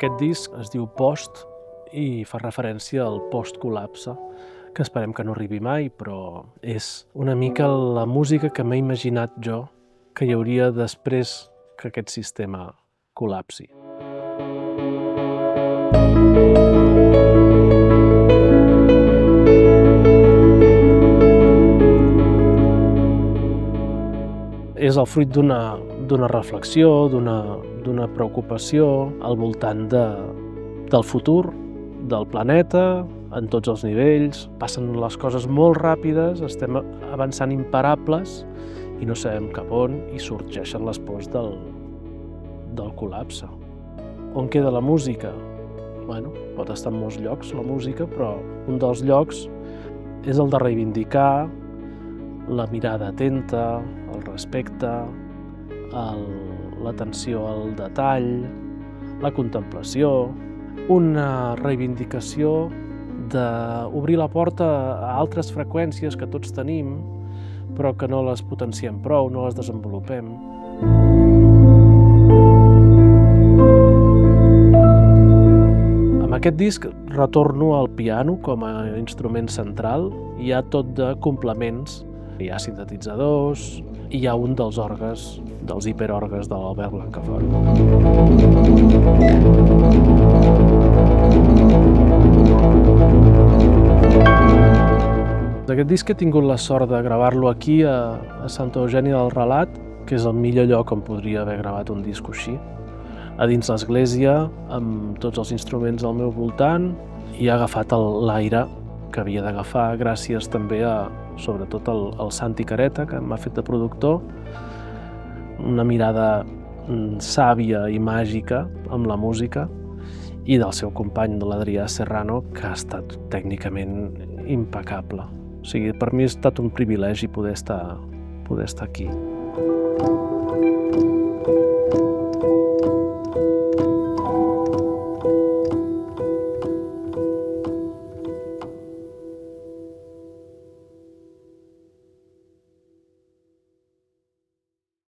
Aquest disc es diu Post i fa referència al post-col·lapse, que esperem que no arribi mai, però és una mica la música que m'he imaginat jo que hi hauria després que aquest sistema col·lapsi. És el fruit d'una reflexió, d'una preocupació al voltant del futur, del planeta, en tots els nivells. Passen les coses molt ràpides, estem avançant imparables i no sabem cap on i sorgeixen les pors del col·lapse. On queda la música? Bueno, pot estar en molts llocs la música, però un dels llocs és el de reivindicar la mirada atenta, el respecte, l'atenció al detall, la contemplació, una reivindicació d'obrir la porta a altres freqüències que tots tenim, però que no les potenciem prou, no les desenvolupem. Amb aquest disc retorno al piano com a instrument central. Hi ha tot de complements. Hi ha sintetitzadors, i hi ha un dels orgues, dels hiperorgues de l'Albert Blancafort. Aquest disc he tingut la sort de gravar-lo aquí a Santa Eugènia del Relat, que és el millor lloc on podria haver gravat un disc així. A dins l'església, amb tots els instruments al meu voltant, i he agafat l'aire que havia d'agafar gràcies també a, sobretot, al Santi Careta, que m'ha fet de productor, una mirada sàvia i màgica amb la música, i del seu company, de l'Adrià Serrano, que ha estat tècnicament impecable. O sigui, per mi ha estat un privilegi poder estar aquí.